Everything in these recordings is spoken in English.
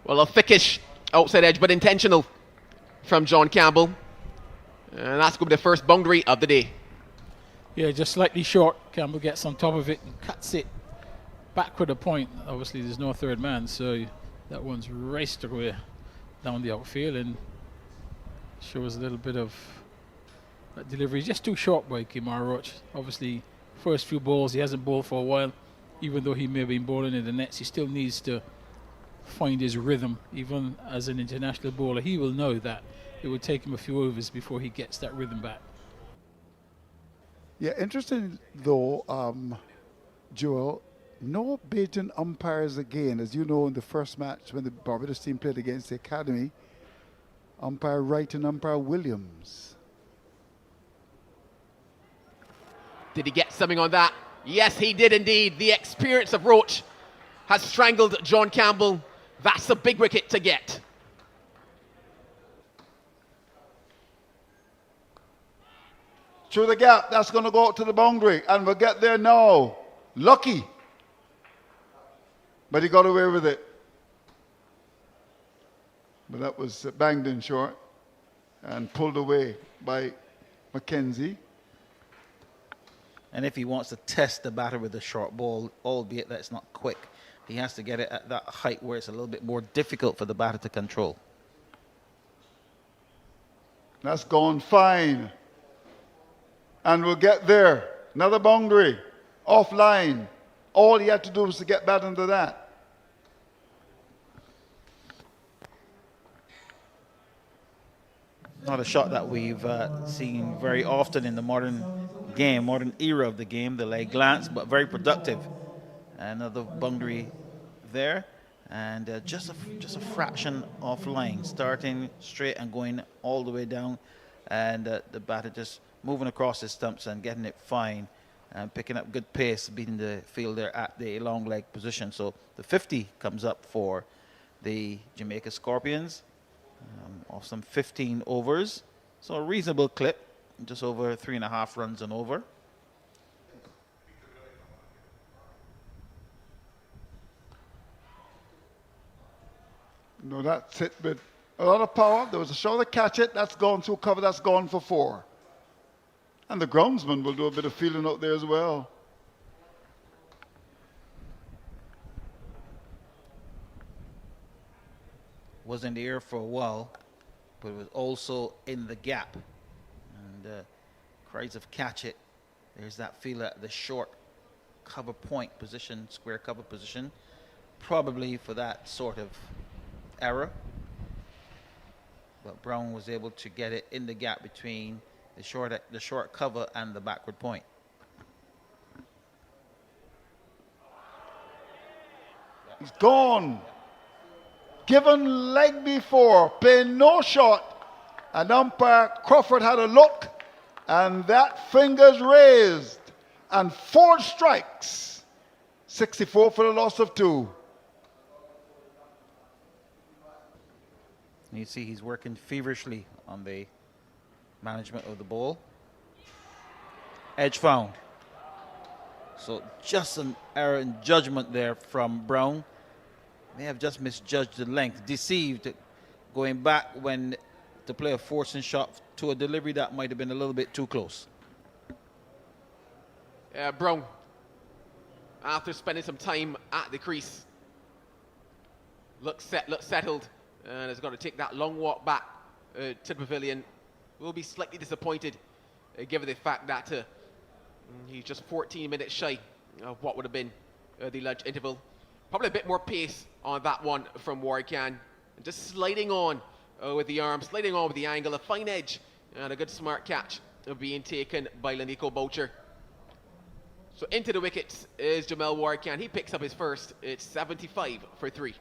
Well, a thickish outside edge, but intentional from John Campbell. And that's going to be the first boundary of the day. Yeah, just slightly short. Campbell gets on top of it and cuts it back with a point. Obviously, there's no third man, so that one's raced away down the outfield and shows a little bit of that delivery. Just too short by Kemar Roach. Obviously, first few balls, he hasn't bowled for a while. Even though he may have been bowling in the nets, he still needs to find his rhythm. Even as an international bowler, he will know that it will take him a few overs before he gets that rhythm back. Yeah, interesting though, Joel, no Bajan umpires again. As you know, in the first match when the Barbados team played against the Academy, umpire Wright and umpire Williams. Did he get something on that? Yes, he did indeed. The experience of Roach has strangled John Campbell. That's a big wicket to get. Through the gap, that's going to go out to the boundary, and we'll get there now. Lucky. But he got away with it. But that was banged in short and pulled away by Mackenzie. And if he wants to test the batter with a short ball, albeit that it's not quick, he has to get it at that height where it's a little bit more difficult for the batter to control. That's gone fine. And we'll get there. Another boundary. Offline. All he had to do was to get back into that. Not a shot that we've seen very often in the modern era of the game, the leg glance, but very productive. Another boundary there, and just a fraction offline, starting straight and going all the way down, and the batter just moving across his stumps and getting it fine and picking up good pace, beating the fielder at the long leg position. So the 50 comes up for the Jamaica Scorpions of some 15 overs. So a reasonable clip, just over 3.5 runs and over. No, that's it with a lot of power. There was a shot to catch it. That's gone through cover. That's gone for 4. And the groundsman will do a bit of fielding out there as well. Was in the air for a while, but it was also in the gap. And Kraigg of catch it. There's that feel at the short cover point position, square cover position, probably for that sort of error. But Brown was able to get it in the gap between the short cover and the backward point. He's gone. Given leg before, playing no shot. And umpire Crawford had a look, and that finger's raised. And 4 strikes. 64 for the loss of 2. You see he's working feverishly on the management of the ball. Edge found. So just an error in judgment there from Brown. May have just misjudged the length, deceived going back when to play a forcing shot to a delivery that might have been a little bit too close. Brown, after spending some time at the crease, looks settled, and has got to take that long walk back to the pavilion. Will be slightly disappointed given the fact that he's just 14 minutes shy of what would have been the lunch interval. Probably a bit more pace on that one from Warrican. And just sliding on with the arm, sliding on with the angle, a fine edge, and a good smart catch being taken by Lanico Boucher. So into the wickets is Jamel Warrican. He picks up his first. It's 75 for 3.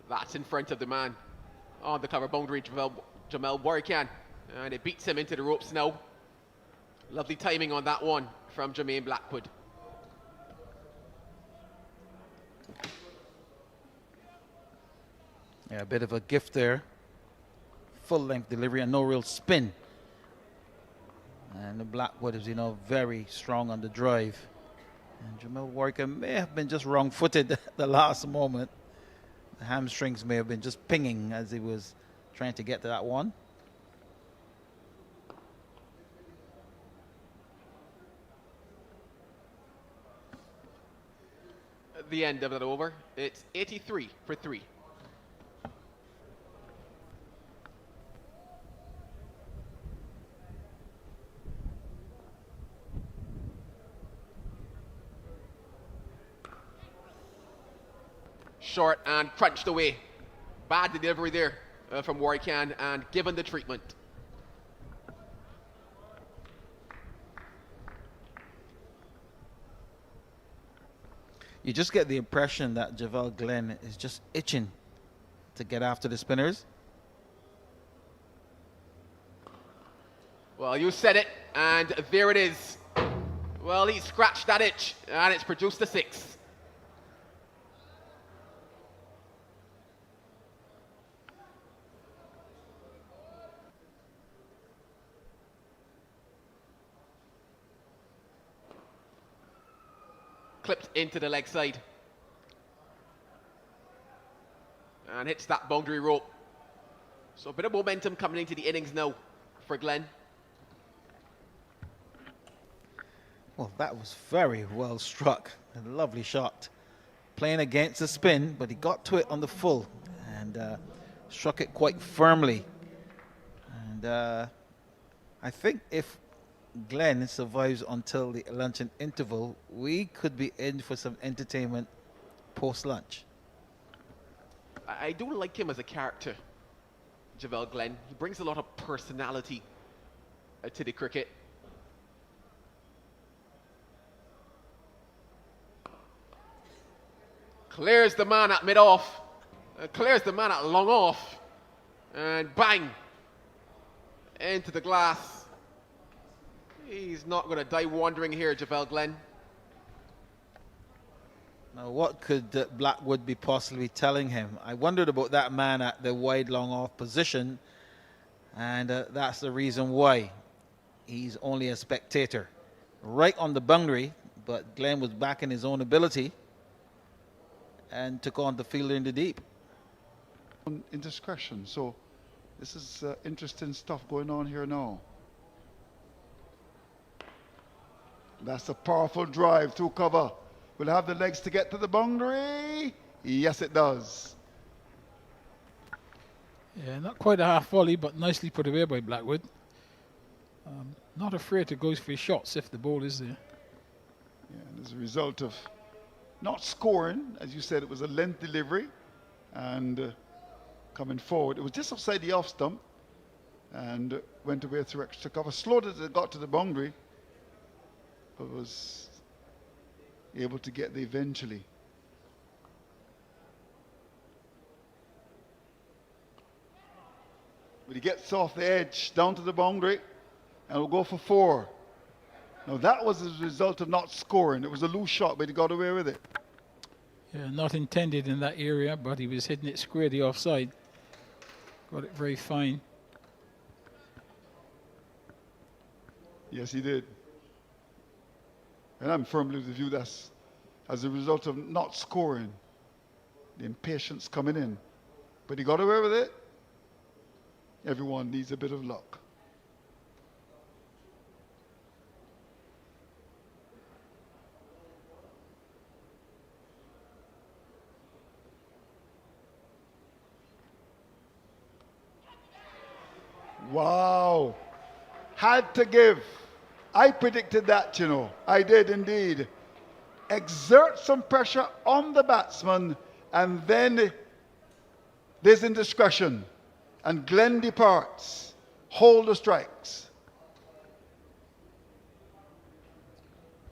That's in front of the man on the cover boundary, Jamel Warrican. And it beats him into the ropes now. Lovely timing on that one from Jermaine Blackwood. Yeah, a bit of a gift there. Full length delivery and no real spin. And the Blackwood is, very strong on the drive. And Jamel Warwick may have been just wrong-footed at the last moment. The hamstrings may have been just pinging as he was trying to get to that one. At the end of that over, it's 83 for 3. Short and crunched away. Bad delivery there from Warwick and given the treatment. You just get the impression that Javel Glenn is just itching to get after the spinners. Well, you said it, and there it is. Well, he scratched that itch, and it's produced a 6. Clipped into the leg side. And hits that boundary rope. So a bit of momentum coming into the innings now for Glenn. Well, that was very well struck. A lovely shot. Playing against the spin, but he got to it on the full and struck it quite firmly. And I think if Glenn survives until the luncheon interval, we could be in for some entertainment post-lunch. I do like him as a character, Javel Glenn. He brings a lot of personality to the cricket. Clears the man at mid-off. Clears the man at long off. And bang! Into the glass. He's not going to die wandering here, Javel Glenn. Now, what could Blackwood be possibly telling him? I wondered about that man at the wide long off position, and that's the reason why he's only a spectator. Right on the boundary, but Glenn was back in his own ability and took on the fielder in the deep. Indiscretion. So this is interesting stuff going on here now. That's a powerful drive through cover. Will it have the legs to get to the boundary? Yes, it does. Yeah, not quite a half volley, but nicely put away by Blackwood. Not afraid to go for shots if the ball is there. Yeah, and as a result of not scoring, as you said, it was a length delivery and coming forward. It was just outside the off stump and went away through extra cover. Slowed as it got to the boundary, but was able to get there eventually. But he gets off the edge down to the boundary and will go for 4. Now that was as a result of not scoring. It was a loose shot, but he got away with it. Yeah, not intended in that area, but he was hitting it squarely offside. Got it very fine. Yes, he did. And I'm firmly of the view that's as a result of not scoring, the impatience coming in. But he got away with it. Everyone needs a bit of luck. Wow. Had to give. I predicted that, you know. I did indeed. Exert some pressure on the batsman, and then there's indiscretion. And Glenn departs. Hold the strikes.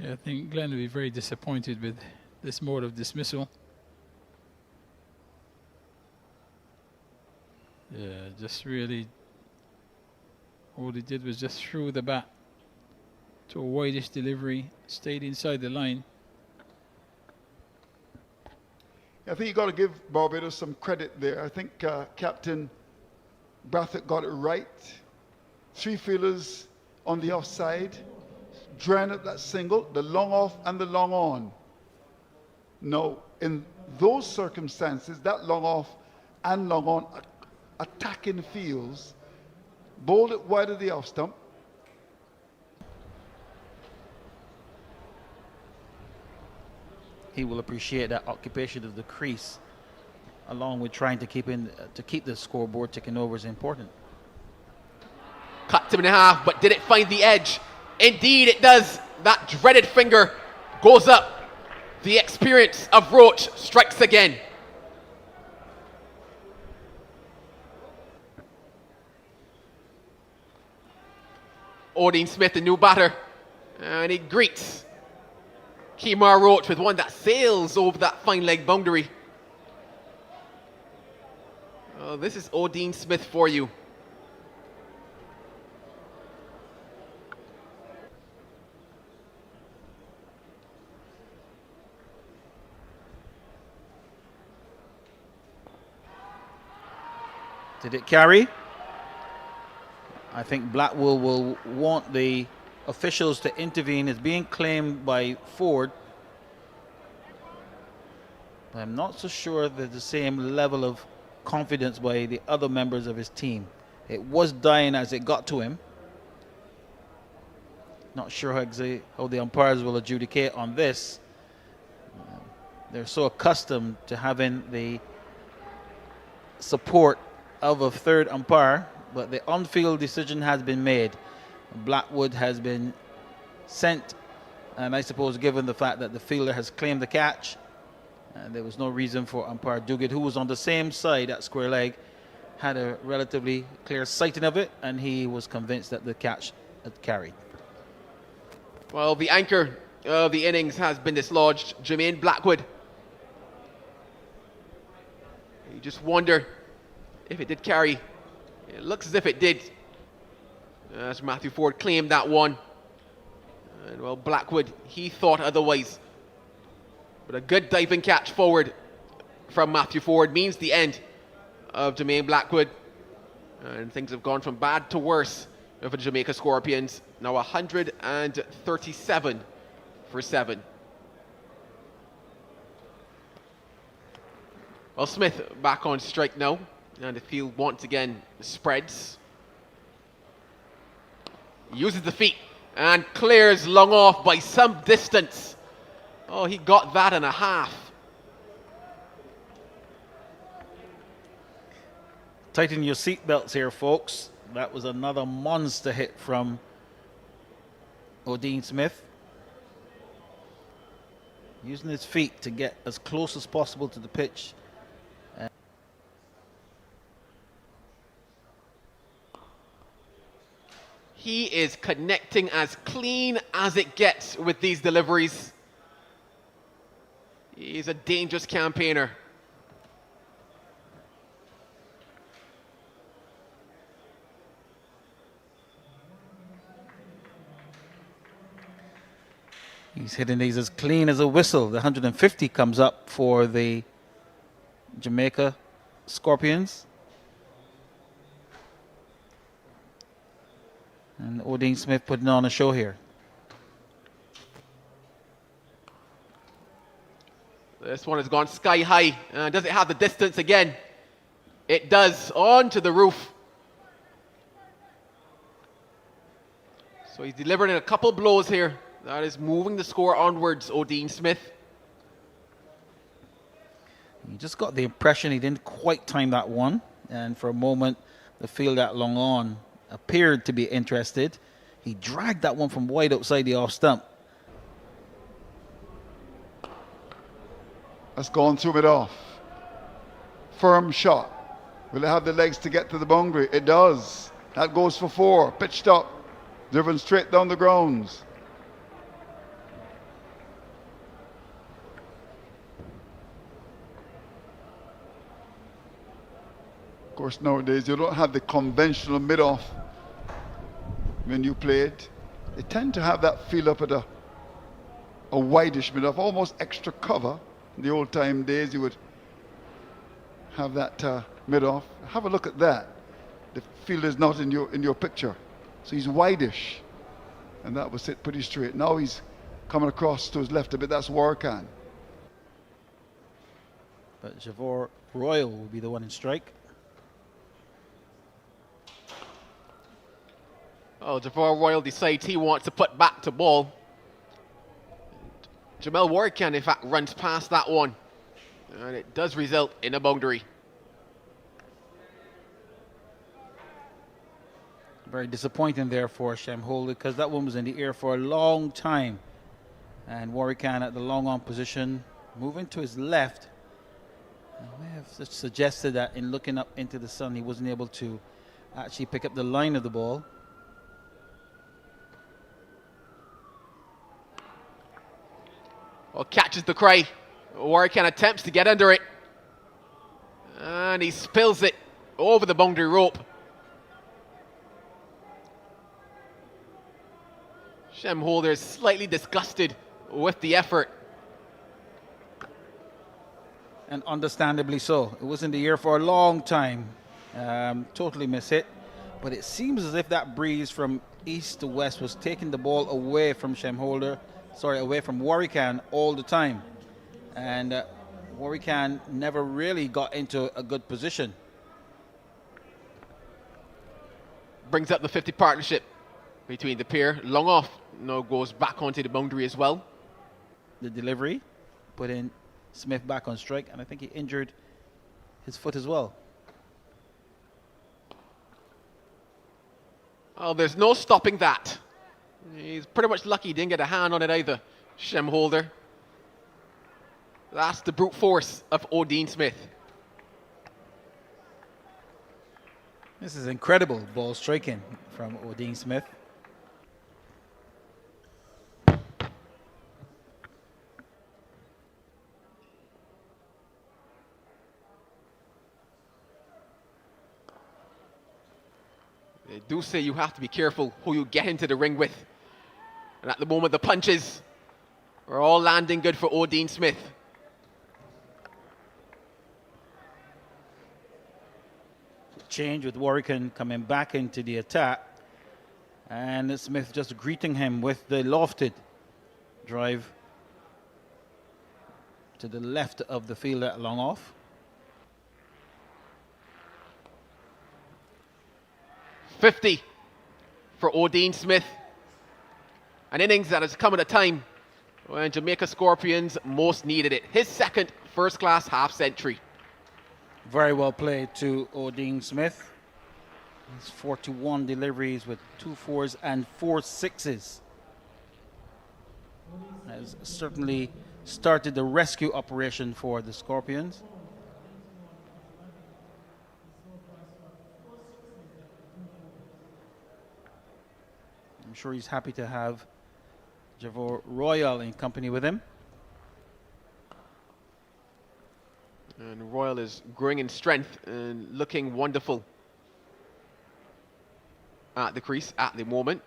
Yeah, I think Glenn will be very disappointed with this mode of dismissal. Yeah, just really, all he did was just threw the bat to a wideish delivery, stayed inside the line. I think you got to give Barbados some credit there. I think Captain Braithwaite got it right. 3 fielders on the offside, drawing up that single, the long off and the long on. Now, in those circumstances, that long off and long on attacking fields, bowled it wide of the off stump. He will appreciate that occupation of the crease, along with trying to keep the scoreboard ticking over is important. Cut him in half, but did it find the edge? Indeed it does. That dreaded finger goes up. The experience of Roach strikes again. Odean Smith, the new batter, and he greets Kemar Roach with one that sails over that fine leg boundary. Oh, this is Odean Smith for you. Did it carry? I think Blackwood will want the officials to intervene. It's being claimed by Ford. I'm not so sure there's the same level of confidence by the other members of his team. It was dying as it got to him. Not sure how the umpires will adjudicate on this. They're so accustomed to having the support of a third umpire, but the on-field decision has been made. Blackwood has been sent, and I suppose given the fact that the fielder has claimed the catch, there was no reason for umpire Duguid, who was on the same side at square leg, had a relatively clear sighting of it, and he was convinced that the catch had carried. Well, the anchor of the innings has been dislodged, Jermaine Blackwood. You just wonder if it did carry. It looks as if it did, as Matthew Ford claimed that one. And well, Blackwood, he thought otherwise. But a good diving catch forward from Matthew Ford means the end of Jermaine Blackwood. And things have gone from bad to worse for the Jamaica Scorpions. Now 137 for 7. Well, Smith back on strike now. And the field once again spreads. Uses the feet and clears long off by some distance. Oh, he got that and a half. Tighten your seatbelts here, folks. That was another monster hit from Odean Smith. Using his feet to get as close as possible to the pitch. He is connecting as clean as it gets with these deliveries. He's a dangerous campaigner. He's hitting these as clean as a whistle. The 150 comes up for the Jamaica Scorpions. And Odean Smith putting on a show here. This one has gone sky high. Does it have the distance again? It does. On to the roof. So he's delivering a couple blows here. That is moving the score onwards, Odean Smith. You just got the impression he didn't quite time that one. And for a moment, the field that long on appeared to be interested. He dragged that one from wide outside the off stump. That's gone through it off. Firm shot. Will it have the legs to get to the boundary? It does. That goes for 4. Pitched up. Driven straight down the grounds. Of course, nowadays you don't have the conventional mid-off when you play it. They tend to have that feel up at a wideish mid-off, almost extra cover. In the old time days, you would have that mid-off. Have a look at that. The field is not in your picture, so he's wideish. And that was hit pretty straight. Now he's coming across to his left a bit. That's Warrican. But Javor Royal will be the one in strike. Oh, Javor Royal decides he wants to put back to ball. Jamel Warrican, in fact, runs past that one. And it does result in a boundary. Very disappointing there for Shem Holder, because that one was in the air for a long time. And Warrican at the long on position, moving to his left. I may have suggested that in looking up into the sun, he wasn't able to actually pick up the line of the ball. Well, catches the cry. Warrican attempts to get under it. And he spills it over the boundary rope. Shem Holder is slightly disgusted with the effort. And understandably so. It was in the air for a long time. Totally mishit. But it seems as if that breeze from east to west was taking the ball away from Shem Holder. Sorry, away from Warrican all the time. And Warrican never really got into a good position. Brings up the 50 partnership between the pair. Long off. Now goes back onto the boundary as well. The delivery put in Smith back on strike, and I think he injured his foot as well. Oh, there's no stopping that. He's pretty much lucky he didn't get a hand on it either, Shem Holder. That's the brute force of Odean Smith. This is incredible ball striking from Odean Smith. They do say you have to be careful who you get into the ring with. And at the moment, the punches are all landing good for Odean Smith. Change with Warrican coming back into the attack. And Smith just greeting him with the lofted drive to the left of the field at long off. .50 for Odean Smith. An innings that has come at a time when Jamaica Scorpions most needed it. His second first-class half-century. Very well played to Odean Smith. He's 41 deliveries with 2 4s and 4 6s. Has certainly started the rescue operation for the Scorpions. I'm sure he's happy to have Javor Royal in company with him. And Royal is growing in strength and looking wonderful at the crease at the moment.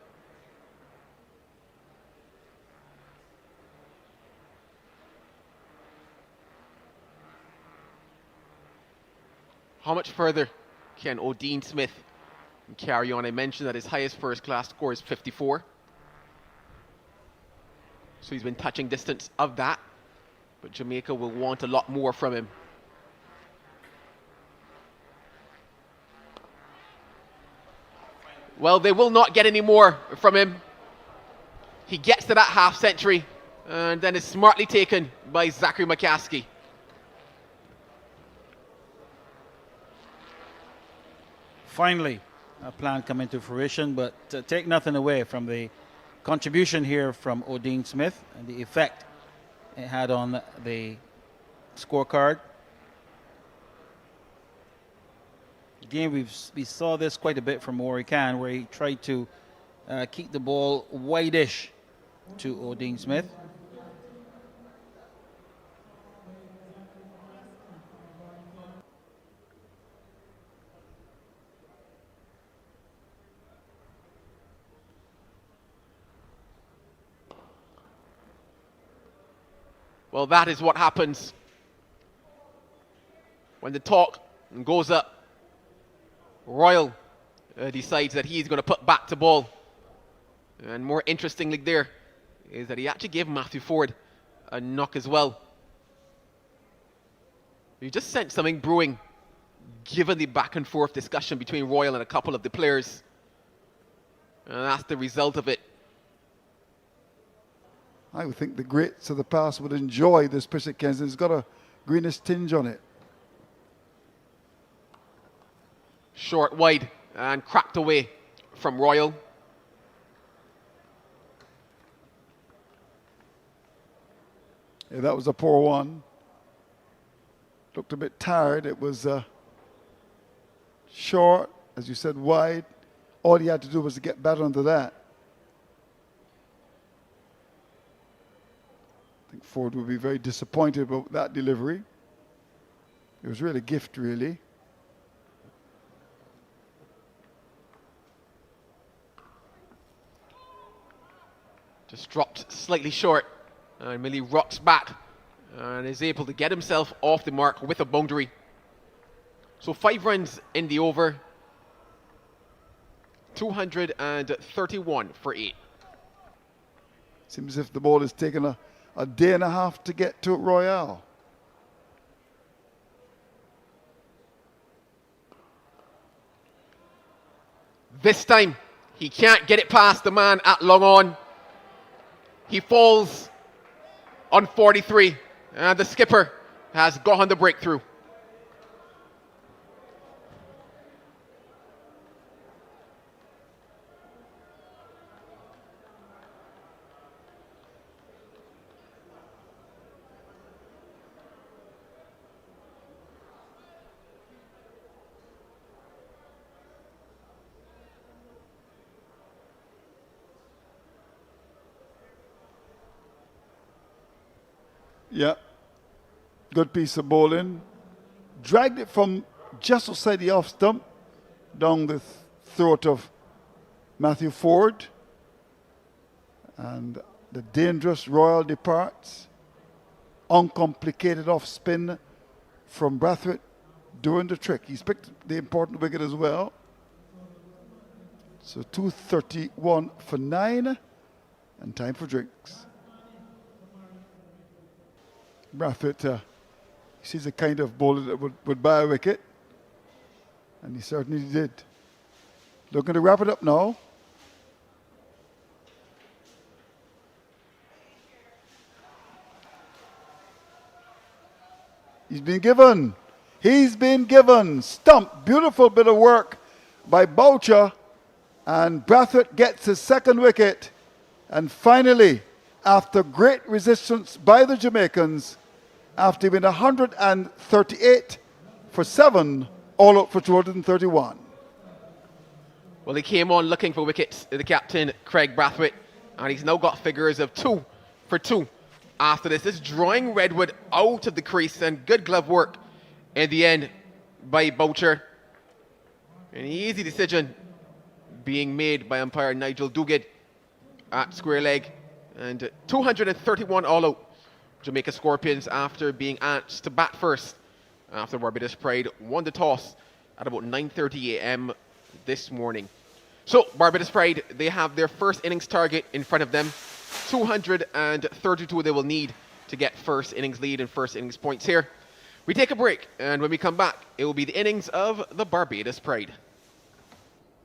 How much further can Odean Smith carry on? I mentioned that his highest first-class score is 54. So he's been touching distance of that. But Jamaica will want a lot more from him. Well, they will not get any more from him. He gets to that half-century and then is smartly taken by Zachary McCaskey. Finally, a plan coming to fruition, but take nothing away from the contribution here from Odean Smith and the effect it had on the scorecard. Again, we saw this quite a bit from Warrican, where he tried to keep the ball wide-ish to Odean Smith. Well, that is what happens when the talk goes up. Royal decides that he's going to put back to ball. And more interestingly there is that he actually gave Matthew Ford a knock as well. You just sensed something brewing given the back and forth discussion between Royal and a couple of the players. And that's the result of it. I would think the greats of the past would enjoy this pitch at Kensington. It's got a greenish tinge on it. Short wide and cracked away from Royal. Yeah, that was a poor one. Looked a bit tired. It was short, as you said, wide. All he had to do was to get better onto that. I think Ford would be very disappointed about that delivery. It was really a gift, really. Just dropped slightly short. And Millie rocks back and is able to get himself off the mark with a boundary. So 5 runs in the over. 231 for 8. Seems as if the ball has taken a day and a half to get to Royale. This time, he can't get it past the man at long on. He falls on 43, and the skipper has gotten the breakthrough. Yeah, good piece of bowling. Dragged it from just outside the off stump, down the throat of Matthew Ford. And the dangerous Royal departs. Uncomplicated off spin from Braithwaite doing the trick. He's picked the important wicket as well. So 231 for 9 and time for drinks. Braithwaite, he's the kind of bowler that would buy a wicket, and he certainly did. Looking to wrap it up now. He's been given stump. Beautiful bit of work by Boucher, and Braithwaite gets his second wicket. And finally, after great resistance by the Jamaicans, after being 138 for 7, all out for 231. Well, he came on looking for wickets, the captain, Kraigg Braithwaite, and he's now got figures of 2 for 2 after this. This drawing Redwood out of the crease, and good glove work in the end by Boucher. An easy decision being made by umpire Nigel Duguid at square leg, and 231 all out. Jamaica Scorpions, after being asked to bat first after Barbados Pride won the toss at about 9:30 a.m. this morning. So Barbados Pride, they have their first innings target in front of them. 232 they will need to get first innings lead and first innings points here. We take a break, and when we come back, it will be the innings of the Barbados Pride.